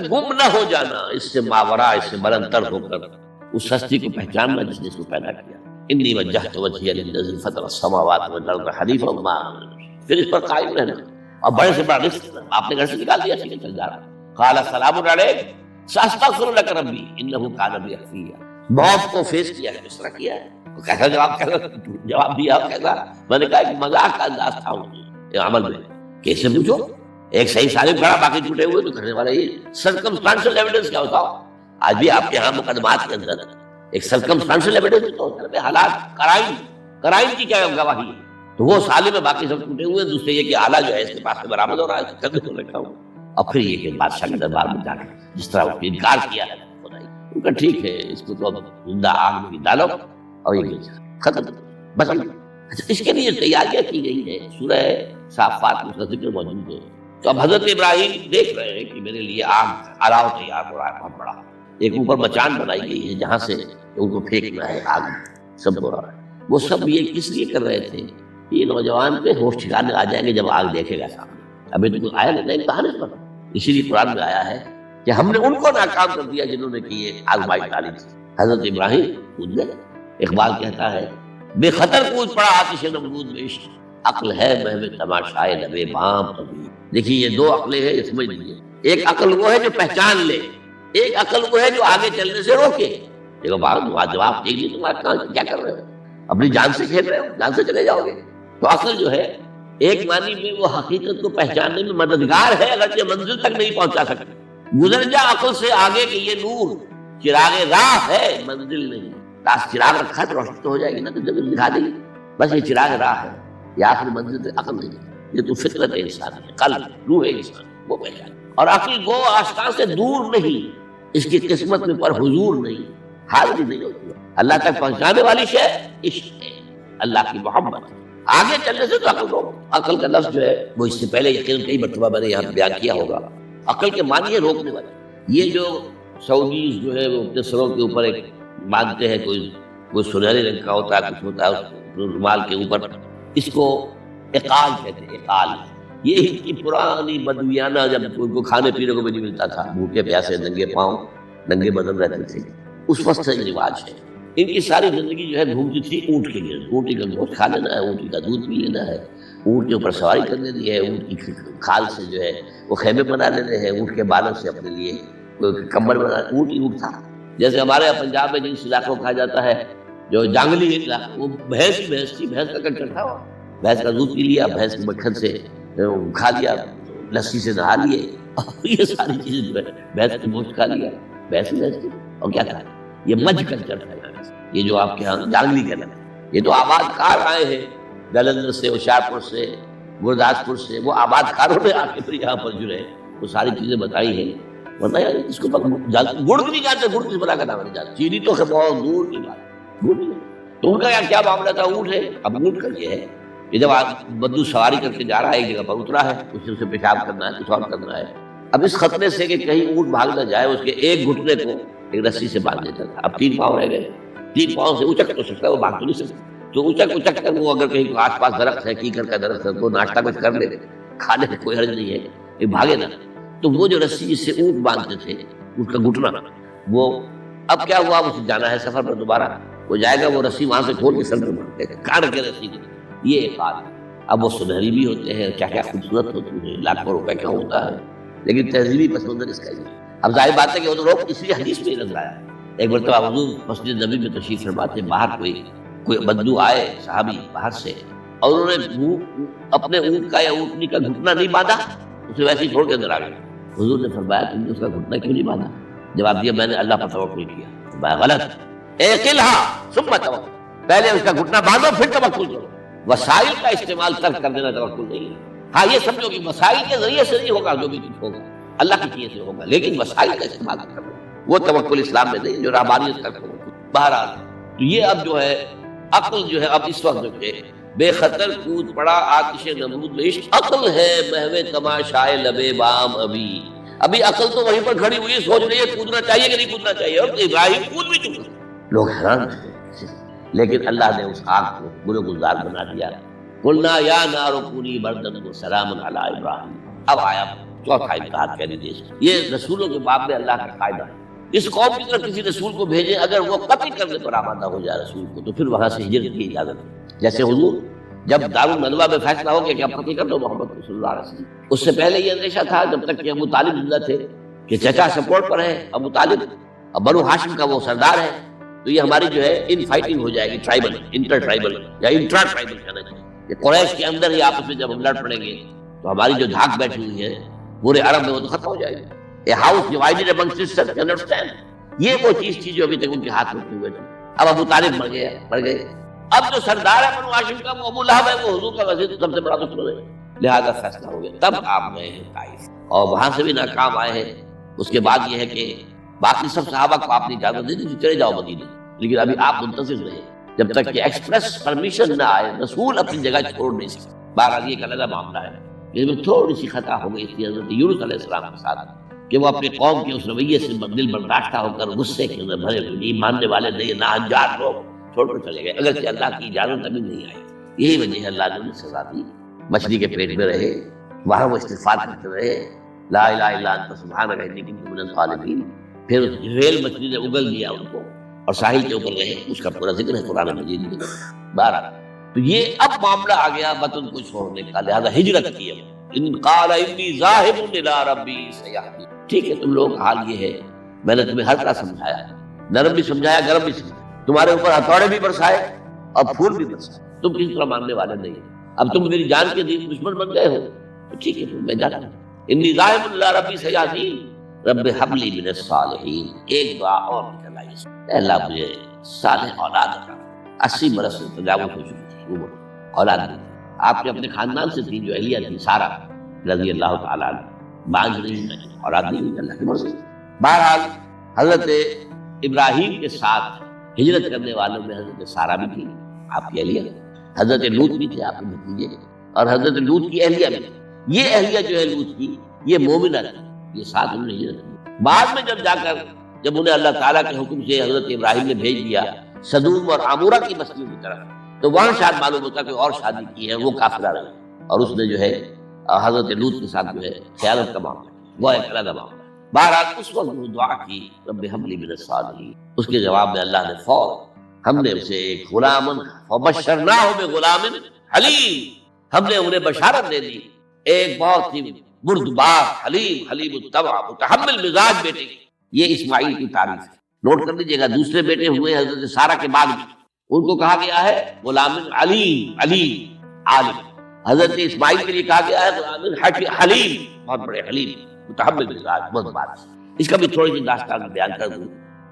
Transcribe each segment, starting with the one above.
گم نہ ہو جانا اس سے ماورا، اس سے بلند تر ہو کر اس ہستی کو پہچاننا جس نے اس کو پیدا کیا. انی وجہت وجہی للذی فطر السماوات والارض حنیفا وما انا من المشرکین. پھر اس پر قائم رہنا اور بڑے سے بڑا رزق آپ نے گھر سے نکال دیا ٹھیک ہے چل جا رہا. قال سلام علیک ساستغفر لک ربی انہ کان بی حفیظ. موت کو فیس کیا ہے، اس طرح کیا ہے. کیسا جواب دیا کیسا؟ میں نے کہا کہ مذاق کا انداز تھا یہ عمل میں. کیسے پوچھو؟ ایک صحیح سالم کھڑا باقی ٹوٹے ہوئے تو کرنے والا یہ سرکمسٹانشل ایویڈنس کیا ہوتا؟ آج بھی آپ کے ہاں مقدمات کے اندر ایک سرکمسٹانشل ایویڈنس تو ہوتا ہے، حالات کرائم کی کیا گواہی ہے. تو وہ سالم میں باقی سب ٹوٹے ہوئے. دوسرے یہ کہ آلہ جو ہے اس کے پاس میں برآمد ہو رہا ہے کندھے پر رکھا ہوا. اور پھر یہ کہ بادشاہ کے دربار میں جا کر جس طرح وہ انکار کیا ہے خدائی ان کا ٹھیک ہے اس کو تو اب زندہ آگ میں ڈالو اور یہ ختم بس. اچھا اس کے لیے تیاریاں کی گئی ہے. سورہ صافات میں اس کا ذکر موجود ہے. تو اب حضرت ابراہیم دیکھ رہے ہیں کہ میرے لیے آگ الاؤ تیار ہو رہا ہے بہت بڑا. ایک اوپر مچان بنائی گئی ہے جہاں سے ان کو پھینکنا ہے آگ سب ہو رہا ہے. وہ سب یہ کس لیے کر رہے تھے؟ یہ نوجوان پہ ہوش ٹھکانے آ جائیں گے جب آگ دیکھے گا سامنے. ابھی تو آیا نہیں کہاں پر. اسی لیے قرآن میں آیا ہے کہ ہم نے ان کو ناکام کر دیا جنہوں نے کی یہ آزمائش ڈالی تھی. حضرت ابراہیم کود گئے. اقبال کہتا ہے بے خطر کود پڑا آتش نمرود میں عشق، عقل ہے محو تماشائے لبے بام ابھی. دیکھیے یہ دو عقلیں ہیں، یہ سمجھ لیجیے. ایک عقل وہ ہے جو پہچان لے، ایک عقل وہ ہے جو آگے چلنے سے روکے. دیکھو بات جواب دے گی تمہارا کیا کر رہے ہو؟ اپنی جان سے کھیل رہے ہو، جان سے چلے جاؤ گے. تو عقل جو ہے ایک معنی میں وہ حقیقت کو پہچاننے میں مددگار ہے اگرچہ منزل تک نہیں پہنچا سکتے. گزر جا عقل سے آگے کہ یہ نور چراغ راہ ہے منزل نہیں. چراغ رکھا تو روشنی تو ہو جائے گی نا، تو جب دکھا دے گی. بس یہ چراغ راہ ہے، یہ آخری منزل پہ عقل نہیں ہے. یہ تو فطرت ہے انسان ہے، قلب روح ہے انسان وہ پہچان. اور عقل وہ آستان سے دور نہیں، اس کی قسمت میں پر حضور نہیں، حاضری نہیں ہوتی. اللہ تک پہنچانے والی شے عشق ہے، اللہ کی محبت. آگے چلنے سے تو عقل کو، عقل کا لفظ جو ہے وہ اس سے پہلے یقین کئی مرتبہ میں نے یہاں بیان کیا ہوگا. عقل کے معنی ہے روکنے والا. یہ جو سعودیز جو ہے وہ اپنے سروں کے اوپر ایک باندھتے ہیں، کوئی سنہرے رنگ کا ہوتا ہے، کچھ ہوتا ہے رومال کے اوپر، اس کو اقال کہتے ہیں. اقال یہ ان کی پرانی بدویانہ، جب ان کو کھانے پینے کو بھی نہیں ملتا تھا، بھوکے پیاسے ننگے پاؤں ننگے بدن رہتے تھے، اس وقت سے رواج ہے. ان کی ساری زندگی جو ہے گھومتی تھی اونٹ کے لیے. اونٹی کا گوشت کھا لینا ہے، اونٹی کا دودھ پی لینا ہے، اونٹ کے اوپر سواری کر لینی ہے، اونٹ کی کھال سے جو ہے وہ خیمے بنا لینے ہیں، اونٹ کے بالوں سے اپنے لیے کوئی کمبل بنا. اونٹ ہی اونٹ تھا. جیسے ہمارے یہاں پنجاب میں جس علاقوں کو کہا جاتا ہے جو جانگلی علاقہ، وہ بھینس تھی، بھینس کا کلچر تھا. بھینس کا دودھ پی لیا، بھینس کے مکھن سے کھا لیا، لسی سے نہا لیے، یہ ساری چیزیں جو ہے بھینس کا گوشت کھا لیا، بھینس کی. اور کیا تھا یہ مجھ کلچر تھا. یہ جو آپ کے ہاں جانگلی کہنا ہے، یہ تو آباد کار آئے ہیں جلندھر سے، ہوشیارپور سے، گرداسپور سے. وہ آباد کاروں نے آ کے پھر یہاں پر جو ہے وہ ساری چیزیں بتائی ہیں. ورنہ یار اس کو گڑ بھی نہیں جانتے، گڑ کس بنا کا نام نہیں جانتے. چینی تو بہت دور کی بات، گڑ نہیں. تو ان کا کیا معاملہ تھا؟ اونٹ ہے. اب اونٹ کا یہ ہے کہ جب بدو سواری کر کے جا رہا ہے، ایک جگہ پر اترا ہے، اسے اسے پیشاب کرنا ہے، کچھ اور کرنا ہے. اب اس خطرے سے کہ کہیں اونٹ بھاگ نہ جائے، اس کے ایک گھٹنے کو ایک رسی سے باندھ دیتا تھا. اب 3 پاؤں رہ گئے. 3 پاؤں سے اچک تو سکتا ہے، وہ بھاگ تو نہیں سکتا. تو اچک کر وہ اگر کہیں آس پاس درخت ہے، کیکر کا درخت ہے، تو ناشتہ کچھ کر لے، کھانے میں کوئی حرج نہیں ہے، یہ بھاگے نا. تو وہ جو رسی جس سے اونٹ باندھتے تھے اس کا گھٹنا، وہ اب کیا ہوا، اسے جانا ہے سفر پر دوبارہ. وہ جائے گا، وہ رسی وہاں سے کھول کے سر پر مارتے ہیں، کاٹ کے رسی. یہ ایک بات. اب وہ سنہری بھی ہوتے ہیں، کیا کیا خوبصورت ہوتی ہیں، لاکھوں روپے کا ہوتا ہے، لیکن تہذیبی پس منظر اس کا ہی. اب ظاہر بات ہے کہ وہ تو لوگ اس لیے حدیث میں نظر آیا. ایک مرتبہ حضور مسجد نبی میں تشریف فرماتے، باہر کوئی بدو آئے صحابی باہر سے، اور انہوں نے اپنے اونٹ کا یا اونٹنی کا گھٹنا نہیں باندھا، اسے ویسے ہی چھوڑ کے اندر آ گئے. حضور نے فرمایا تم نے اس کا گھٹنا کیوں نہیں باندھا؟ جواب دیا میں نے اللہ پر توکل کیا. فرمایا غلط. اعقلھا ثم توکل، پہلے اس کا گھٹنا باندھو پھر توکل کرو. وسائل کا استعمال ترک کر دینا توکل نہیں ہے. ہاں یہ سمجھو کہ وسائل کے ذریعے سے نہیں ہوگا، جو بھی کچھ ہوگا اللہ کی چیز سے ہوگا، لیکن وسائل کا استعمال کرنا وہ توکل اسلام میں نہیں، جو رہبانیت کا توکل. بہرحال تو یہ اب جو ہے عقل جو ہے اب اس وقت جو ہے بے خطر کود پڑا آتش نمرود میں عشق، عقل ہے محو تماشائے لبے بام ابھی عقل تو وہیں پر کھڑی ہوئی سوچ رہی ہے کودنا چاہیے کہ نہیں کودنا چاہیے. اور ابراہیم کود بھی چکے. لوگ حیران تھے، لیکن اللہ نے اس آگ کو گلو گلزار بنا دیا. قلنا یا نار کونی بردا وسلام علی ابراہیم. اب آیا چوتھا انتہا کہہ دیجیے اس کو۔ یہ رسولوں کے باب میں اللہ کا قاعدہ ہے، اس قوم کی طرف کسی رسول کو بھیجیں، اگر وہ قتل کرنے پر آمادہ ہو جائے رسول کو تو پھر وہاں سے ہجرت کی اجازت ہے۔ جیسے حضور جب دارالندوا میں فیصلہ ہو گیا کہ اب قتل کر دو محمد صلی اللہ علیہ وسلم، اس سے پہلے یہ اندیشہ تھا جب تک کہ ابو طالب زندہ تھے کہ چچا سپورٹ پر ہے ابو طالب، اب بنو ہاشم کا وہ سردار ہے، تو یہ ہماری جو ہے ان فائٹنگ ہو جائے گی، ٹرائبل، انٹر ٹرائبل یا انٹرا ٹرائبل کہنا چاہیے، کہ قریش کے اندر ہی آپس میں جب ہم لڑ پڑیں گے تو ہماری جو دھاک بیٹھی ہوئی ہے پورے عرب میں وہ تو ختم ہو جائے گی۔ A house divided Umang sisters, you understand, یہ وہ چیز تھی جو ابھی تک ان کے ہاتھ میں ہوئے تھے۔ اب ابو طالب مر گئے، اب جو سردار ہے بنو ہاشم کا وہ ابو لہب ہے، وہ حضور کا وزیر سب سے بڑا دشمن ہے، لہذا فیصلہ ہو گیا۔ تب آپ گئے ہیں طائف اور وہاں سے بھی ناکام آئے ہیں۔ اس کے بعد یہ ہے کہ باقی سب صحابہ کو آپ نے اجازت دے دی کہ چلے جاؤ مدینے، لیکن ابھی آپ منتظر رہے جب تک کہ ایکسپریس پرمیشن نہ آئے، رسول اپنی جگہ چھوڑ نہیں سکتے۔ بہرحال یہ ایک علیحدہ معاملہ ہے، اس میں تھوڑی سی خطا ہو گئی تھی حضرت یونس علیہ السلام کے ساتھ کہ وہ اپنی قوم کے اس رویے سے دل برداشتہ ہو کر غصے کے اندر بھرے ہوئے نہیں ماننے والے نہیں ناہنجار لوگ چھوڑ کر چلے گئے، اگرچہ اللہ کی اجازت ابھی نہیں آئی۔ یہی وجہ ہے اللہ نے انہیں سزا دی، مچھلی کے پیٹ میں رہے، وہاں وہ استغفار کرتے رہے، لا الہ الا انت سبحانک انی کنت من الظالمین، پھر ریل مچھلی نے اگل دیا ان کو اور ساحل کے اوپر رہے، اس کا پورا ذکر ہے قرآن مجید میں۔ بہرحال تو یہ اب معاملہ آ گیا وطن کو چھوڑنے کا، لہذا ہجرت کی۔ ان قال انی ذاہب الی ربی سیہدین، ٹھیک ہے تم لوگ حال یہ ہے، میں نے تمہیں ہر طرح سمجھایا، نرم بھی سمجھایا گرم بھی سمجھایا، تمہارے اوپر ہتھوڑے بھی برسائے اور پھول بھی برسائے، تم کسی طرح ماننے والے نہیں، اب تم میری جان کے دشمن بن گئے ہو تو ٹھیک ہے میں جاتا ہوں۔ انی ذاہب الی ربی سیہدین رب ہب لی من الصالحین، ایک دعا اور نکل آئی، اے اللہ مجھے صالح اولاد کا، 80 برس سے تجاوز ہو چکی تھی عمر، اولاد نہیں، آپ نے اپنے خاندان سے تھی جو اہلیہ تھی سارہ رضی اللہ تعالیٰ عنہ، بانج نہیں اولاد نہیں ہوئی، اللہ کی مرضی۔ بہرحال حضرت ابراہیم کے ساتھ ہجرت کرنے والوں میں حضرت سارہ بھی تھی آپ کی اہلیہ، حضرت لوط بھی تھے آپ کے بھتیجے، اور حضرت لوط کی اہلیہ بھی تھی۔ یہ اہلیہ جو ہے لوط کی یہ مومنہ تھی، یہ ساتھ انہوں نے ہجرت کی۔ بعد میں جب انہیں اللہ تعالیٰ کے حکم سے حضرت ابراہیم نے بھیج دیا سدوم اور عمورہ کی بستیوں کی طرف، تو وہاں شاید معلوم ہوتا کہ اور شادی کی ہے، وہ کافرہ رہی اور اس نے جو ہے حضرت لوط کے ساتھ جو ہے خیانت کا معاملہ، وہ ایک علیحدہ معاملہ۔ بہرحال اس وقت وہ دعا کی رب ہب لی من الصالحین، اس کے جواب میں اللہ نے فوراً ہم نے اسے ایک غلام فبشرناہ بغلام حلیم، ہم نے انہیں بشارت دے دی ایک بہت ہی بردبار حلیم الطبع متحمل مزاج بیٹے کی۔ یہ اسماعیل کی تعریف ہے، نوٹ کر لیجیے گا، دوسرے بیٹے ہوئے حضرت سارہ کے بعد بھی ان کو کہا گیا ہے غلام علیم عالم، حضرت اسماعیل کے لیے کہا گیا ہے غلام حلیم، بہت بڑے حلیم متحمل مزاج، بہت بات۔ اس کا بھی تھوڑی سی داستان بیان کر دوں۔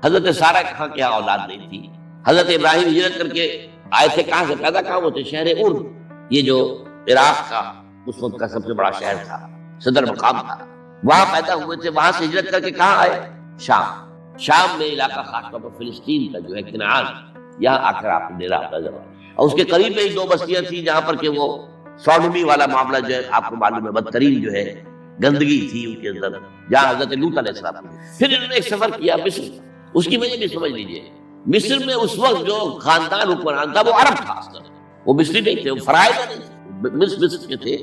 حضرت سارہ کہاں کیا اولاد نہیں تھی، حضرت ابراہیم ہجرت کر کے آئے تھے، کہاں سے پیدا کہاں ہوتے، شہر ارم، یہ جو عراق کا اس وقت کا سب سے بڑا شہر تھا، صدر مقام تھا، وہاں پیدا ہوئے تھے، وہاں سے ہجرت کر کے کہاں آئے، شام میں علاقہ خاص طور پر فلسطین کا جو ہے کنعان، یہاں آ کر آپ نے ڈیرا اپنا جمایا، اور اس کے قریب میں ہی 2 بستیاں تھیں جہاں پر کہ وہ سوڈومی والا معاملہ جو ہے آپ کو معلوم ہے، بدترین جو ہے گندگی تھی ان کے اندر، جہاں حضرت لوط علیہ السلام۔ پھر انہوں نے ایک سفر کیا مصر، اس کی وجہ بھی سمجھ لیجئے، مصر میں اس وقت جو خاندان حکمران تھا وہ عرب تھا، وہ مصری نہیں تھے، وہ فرائض نہیں تھے، مصر کے تھے،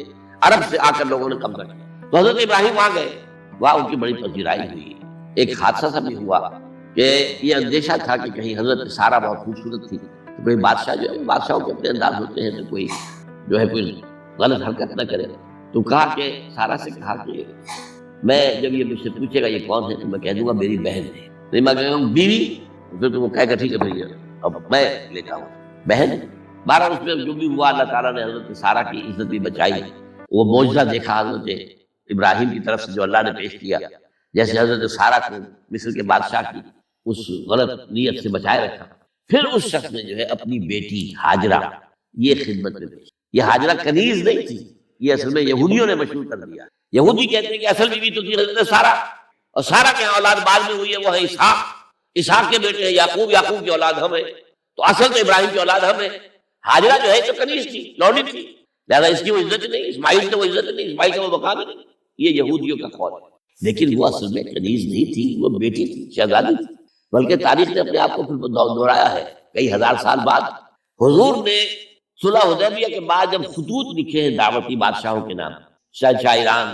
عرب سے آ کر لوگوں نے قبضہ کیا۔ تو حضرت ابراہیم وہاں گئے، وہاں ان کی بڑی پذیرائی ہوئی۔ ایک حادثہ سا بھی ہوا کہ یہ اندیشہ تھا کہ کہیں حضرت سارہ بہت خوبصورت تھی تو کوئی بادشاہ جو ہے، بادشاہوں کے اپنے انداز ہوتے ہیں تو کوئی جو ہے کوئی غلط حرکت نہ کرے، تو کہا کہ سارہ سے کہا کہ میں جب یہ مجھ سے پوچھے گا یہ کون ہے تو میں کہہ دوں گا میری بہن ہے، نہیں میں کہوں گا بیوی، پھر تو وہ کہے گا ٹھیک ہے بھیا اب میں لے جاؤں بہن۔ بہرحال اس میں جو بھی ہوا اللہ تعالیٰ نے حضرت سارہ کی عزت بھی بچائی، وہ معجزہ دیکھا حضرت ابراہیم کی طرف سے جو اللہ نے پیش کیا، جیسے حضرت سارہ کو مصر کے بادشاہ کی اس غلط نیت سے بچائے رکھا۔ پھر اس شخص نے جو ہے اپنی بیٹی ہاجرہ یہ خدمت میں پیش، یہ ہاجرہ کنیز نہیں تھی، یہ اصل میں یہودیوں نے مشہور کر دیا۔ یہودی کہتے ہیں کہ اصل بیوی تو تھی حضرت سارہ، اور سارہ کے اولاد بعد میں ہوئی ہے، وہ ہے اسحاق، اسحاق کے بیٹے ہیں یعقوب، یعقوب کی اولاد ہم ہیں، تو اصل تو ابراہیم کی اولاد ہم ہیں۔ ہاجرہ جو ہے تو کنیز تھی، لونڈی تھی، لہذا اس کی وہ عزت نہیں، اسماعیل کی وہ عزت نہیں، اسماعیل کا وہ مقام نہیں، یہ یہودیوں کا قول ہے۔ لیکن وہ اصل میں کنیز نہیں تھی، وہ بیٹی تھی، شہزادی تھی، بلکہ تاریخ نے اپنے آپ کو پھر دہرایا ہے کئی ہزار سال بعد۔ حضور نے صلح حدیبیہ کے بعد جب خطوط لکھے ہیں دعوتی بادشاہوں کے نام، شہنشاہ ایران